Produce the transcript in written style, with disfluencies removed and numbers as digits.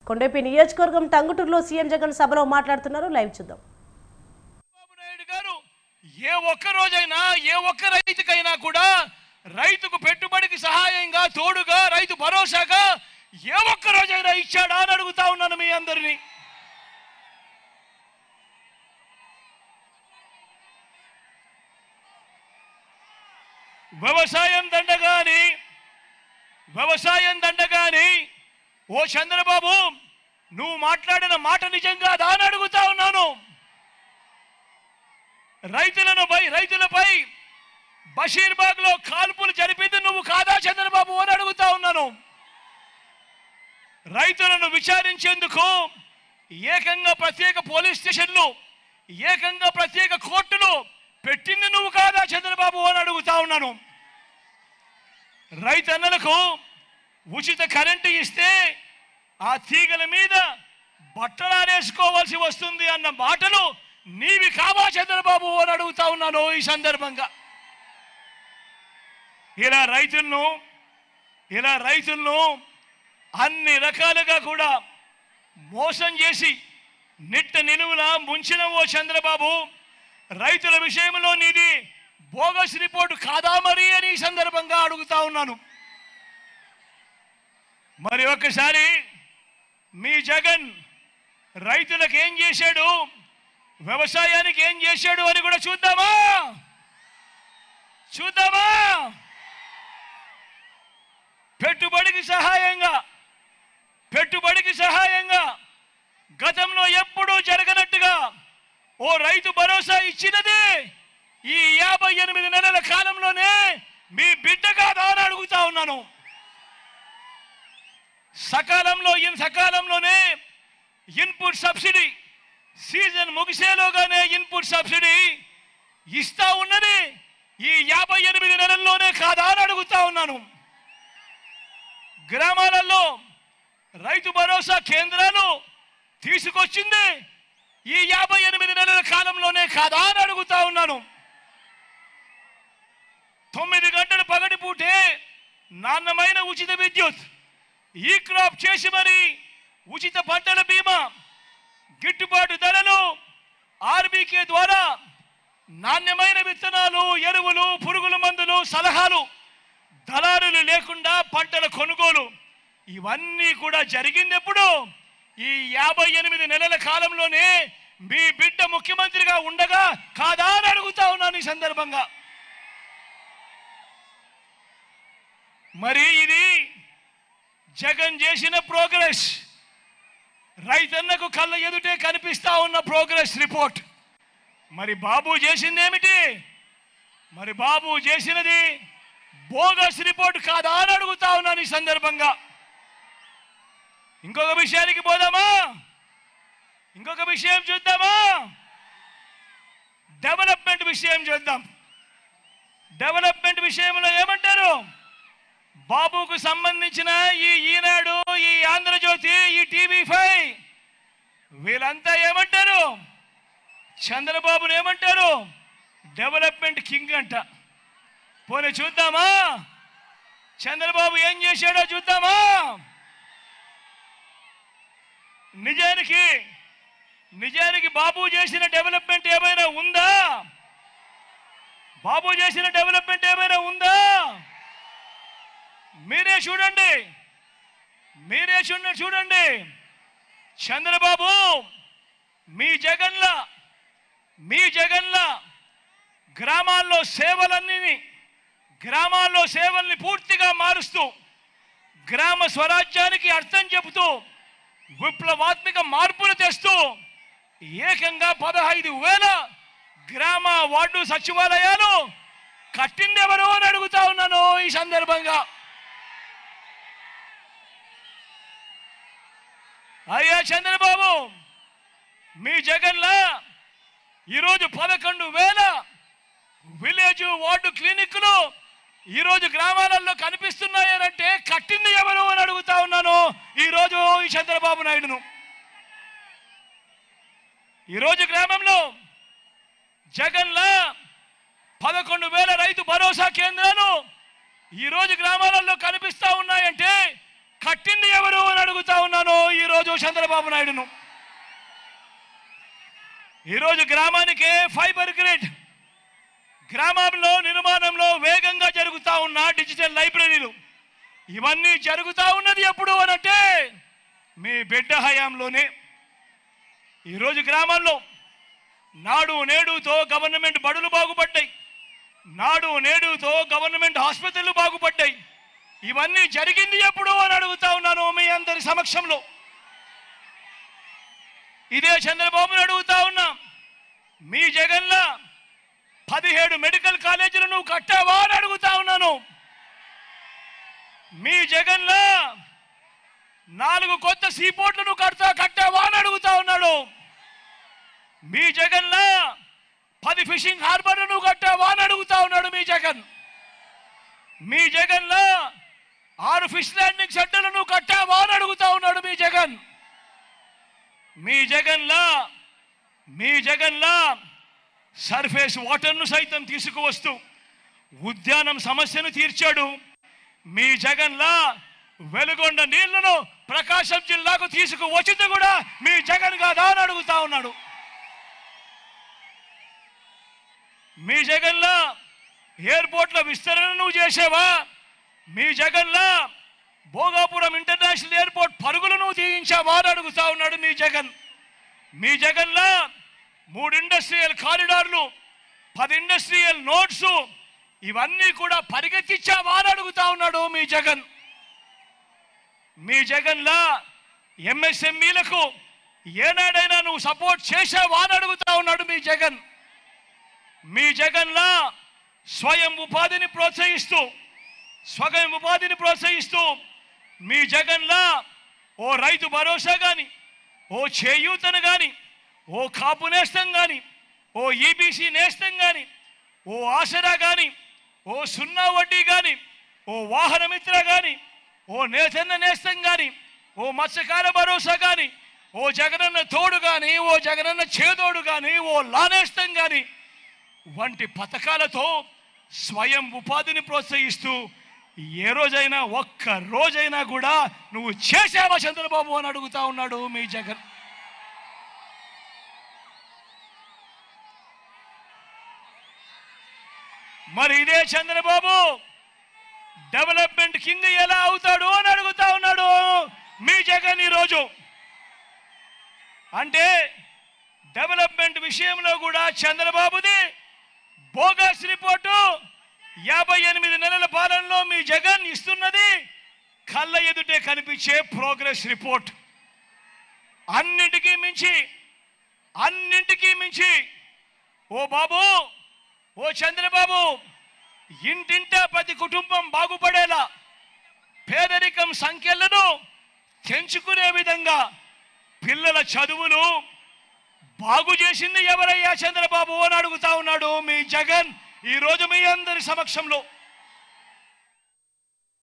కొండపి నియోజకవర్గం టంగుటూరులో సీఎం జగన్ సభలో మాట్లాడుతున్నారు. లైవ్ చూద్దాం. నాయుడు గారు ఏ ఒక్క రోజైనా ఏ ఒక్క రైతుకైనా కూడా రైతుకు పెట్టుబడికి సహాయంగా తోడుగా రైతు భరోసాగా ఏ ఒక్క రోజైనా ఇచ్చాడా అని అడుగుతా ఉన్నాను మీ అందరినీ. వ్యవసాయం దండగాని ఓ చంద్రబాబు నువ్వు మాట్లాడిన మాట నిజంగా దాని అడుగుతా ఉన్నాను. రైతులపై బషీర్బాగ్ లో కాల్పులు జరిపింది నువ్వు కాదా చంద్రబాబు అని అడుగుతా ఉన్నాను. రైతులను విచారించేందుకు ఏకంగా ప్రత్యేక పోలీస్ స్టేషన్లు ఏకంగా ప్రత్యేక కోర్టులు పెట్టింది నువ్వు కాదా చంద్రబాబు అని అడుగుతా ఉన్నాను. రైతన్నలకు ఉచిత కరెంటు ఇస్తే ఆ తీగల మీద బట్టలారేసుకోవాల్సి వస్తుంది అన్న మాటలు నీవి కావా చంద్రబాబు అని అడుగుతా ఉన్నాను. ఈ సందర్భంగా ఇలా రైతులను అన్ని రకాలుగా కూడా మోసం చేసి నిట్ట నిలువులా ముంచిన ఓ చంద్రబాబు రైతుల విషయంలో నీది బోగస్ రిపోర్టు కాదా మరి అని ఈ సందర్భంగా అడుగుతా ఉన్నాను. మరి ఒక్కసారి మీ జగన్ రైతులకు ఏం చేశాడు, వ్యవసాయానికి ఏం చేశాడు అని కూడా చూద్దామా. పెట్టుబడికి సహాయంగా గతంలో ఎప్పుడూ జరగనట్టుగా ఓ రైతు భరోసా ఇచ్చినది ఈ 58 నెలల కాలంలోనే మీ బిడ్డ కాదా అని అడుగుతా ఉన్నాను. సకాలంలోనే ఇన్పుట్ సబ్సిడీ సీజన్ ముగిసేలోగానే ఇన్పుట్ సబ్సిడీ ఇస్తా ఉన్నది ఈ 58 నెలల్లోనే కాదా అని అడుగుతా ఉన్నాను. గ్రామాలలో రైతు భరోసా కేంద్రాలు తీసుకొచ్చింది ఈ 58 నెలల కాలంలోనే కాదా అని అడుగుతా ఉన్నాను. 9 గంటల పగటిపూటే నాణ్యమైన ఉచిత విద్యుత్ ఈ క్రాప్ చేసి మరి ఉచిత పంటల బీమా గిట్టుబాటు ధరలు ఆర్బీకే ద్వారా నాణ్యమైన విత్తనాలు ఎరువులు పురుగుల మందులు సలహాలు దళారులు లేకుండా పంటల కొనుగోలు ఇవన్నీ కూడా జరిగింది ఎప్పుడు ఈ 58 నెలల కాలంలోనే మీ బిడ్డ ముఖ్యమంత్రిగా ఉండగా కాదా అని అడుగుతా ఉన్నాను. ఈ సందర్భంగా మరి ఇది జగన్ చేసిన ప్రోగ్రెస్, రైతన్నకు కళ్ళ ఎదుటే కనిపిస్తా ఉన్న ప్రోగ్రెస్ రిపోర్ట్. మరి బాబు చేసింది ఏమిటి? మరి బాబు చేసినది బోగస్ రిపోర్ట్ కాదా అని అడుగుతా ఉన్నాను ఈ సందర్భంగా. ఇంకొక విషయానికి పోదామా, ఇంకొక విషయం చూద్దామా. డెవలప్మెంట్ విషయం చూద్దాం. డెవలప్మెంట్ విషయంలో ఏమంటారు? బాబుకు సంబంధించిన ఈ ఈనాడు, ఈ ఆంధ్రజ్యోతి, ఈ టీవీ5 వీళ్ళంతా ఏమంటారు? చంద్రబాబును ఏమంటారు? డెవలప్మెంట్ కింగ్ అంట. పోనీ చూద్దామా చంద్రబాబు ఏం చేశాడో చూద్దామా. నిజానికి బాబు చేసిన డెవలప్మెంట్ ఏమైనా ఉందా? బాబు చేసిన డెవలప్మెంట్ ఏమైనా ఉందా? మీరే చూడండి. చంద్రబాబు మీ జగన్ల గ్రామాల్లో సేవల్ని పూర్తిగా మారుస్తూ గ్రామ స్వరాజ్యానికి అర్థం చెబుతూ విప్లవాత్మక మార్పులు తెస్తూ ఏకంగా 15,000 గ్రామ వార్డు సచివాలయాలు కట్టిందెవరో అని అడుగుతా ఉన్నాను ఈ సందర్భంగా. అయ్యా చంద్రబాబు, మీ జగన్లా ఈరోజు 11,000 విలేజ్ వార్డు క్లినిక్లు ఈరోజు గ్రామాలలో కనిపిస్తున్నాయనంటే కట్టింది ఎవరు అని అడుగుతా ఉన్నాను ఈరోజు ఈ చంద్రబాబు నాయుడును. ఈరోజు గ్రామంలో జగన్లా 11,000 రైతు భరోసా కేంద్రాలు ఈరోజు గ్రామాలలో కనిపిస్తా ఉన్నాయంటే కట్టింది ఎవరు అని అడుగుతా ఉన్నాను ఈరోజు చంద్రబాబు నాయుడును. ఈరోజు గ్రామానికే ఫైబర్ గ్రిడ్, గ్రామంలో నిర్మాణంలో వేగంగా జరుగుతూ ఉన్న డిజిటల్ లైబ్రరీలు, ఇవన్నీ జరుగుతూ ఉన్నది ఎప్పుడు అనంటే మీ బిడ్డ హయాంలోనే. ఈరోజు గ్రామాల్లో నాడు నేడుతో గవర్నమెంట్ బడులు బాగుపడ్డాయి, నాడు నేడుతో గవర్నమెంట్ ఆసుపత్రులు బాగుపడ్డాయి. ఇవన్నీ జరిగింది ఎప్పుడు అని అడుగుతా ఉన్నాను మీ అందరి సమక్షంలో. ఇదే చంద్రబాబుని అడుగుతా ఉన్నా, మీ జగన్లా 17 మెడికల్ కాలేజీలు నువ్వు కట్టావా అని అడుగుతా ఉన్నాను. మీ జగన్లా 4 కొత్త సీపోర్ట్లు నువ్వు కట్టావా అని అడుగుతా ఉన్నాడు. మీ జగన్లా 10 ఫిషింగ్ హార్బర్లు నువ్వు కట్టావా అని అడుగుతా ఉన్నాడు మీ జగన్. మీ జగన్లా 6 ఫిష్ ల్యాండింగ్ సెంటర్లు నువ్వు కట్టావా అని అడుగుతా ఉన్నాడు మీ జగన్. మీ జగన్లా సర్ఫేస్ వాటర్ను సైతం తీసుకువస్తూ ఉద్యానం సమస్యను తీర్చాడు. మీ జగన్లా వెలుగొండ నీళ్లను ప్రకాశం జిల్లాకు తీసుకువచ్చింది కూడా మీ జగన్ కాదా అని అడుగుతా ఉన్నాడు. మీ జగన్లా ఎయిర్పోర్ట్ల విస్తరణ నువ్వు చేసావా? మీ జగన్లా భోగాపురం ఇంటర్నేషనల్ ఎయిర్పోర్ట్ పరుగులు నువ్వు తీయించావా అని అడుగుతా ఉన్నాడు మీ జగన్. మీ జగన్లా 3 ఇండస్ట్రియల్ కారిడార్లు, 10 ఇండస్ట్రియల్ నోట్స్, ఇవన్నీ కూడా పరిగెత్తించావా అని అడుగుతా ఉన్నాడు మీ జగన్. మీ జగన్లా ఎంఎస్ఎంఈలకు ఏనాడైనా నువ్వు సపోర్ట్ చేసావా అని అడుగుతా ఉన్నాడు మీ జగన్. మీ జగన్లా స్వయం ఉపాధిని ప్రోత్సహిస్తూ మీ జగన్లా ఓ రైతు భరోసా కానీ, ఓ చేయూతను కానీ, ఓ కాపు నేస్తం కానీ, ఓ ఈబీసీ నేస్తం కానీ, ఓ ఆసరా కానీ, ఓ 0 వడ్డీ కానీ, ఓ వాహన మిత్ర కానీ, ఓ నేతన్న నేస్తం కానీ, ఓ మత్స్యకార భరోసా కానీ, ఓ జగనన్న తోడు కానీ, ఓ జగనన్న చేదోడు కానీ, ఓ లానేస్తం కానీ వంటి పథకాలతో స్వయం ఉపాధిని ప్రోత్సహిస్తూ ఏ రోజైనా ఒక్క రోజైనా కూడా నువ్వు చేసావా చంద్రబాబు అని అడుగుతా ఉన్నాడు మీ జగన్. మరి ఇదే చంద్రబాబు డెవలప్మెంట్ కింగ్ ఎలా అవుతాడు అని అడుగుతా ఉన్నాడు మీ జగన్. ఈరోజు అంటే డెవలప్మెంట్ విషయంలో కూడా చంద్రబాబుది బోగస్ రిపోర్టు. 58 నెలల పాలనలో మీ జగన్ ఇస్తున్నది కళ్ళ ఎదుటే కనిపించే ప్రోగ్రెస్ రిపోర్ట్. అన్నింటికీ మించి ఓ బాబు, ఓ చంద్రబాబు, ఇంటింటా ప్రతి కుటుంబం బాగుపడేలా పేదరికం సంఖ్యలను తెంచుకునే విధంగా పిల్లల చదువులు బాగు చేసింది ఎవరయ్యా చంద్రబాబు అని అడుగుతా ఉన్నాడు మీ జగన్ ఈరోజు మీ అందరి సమక్షంలో.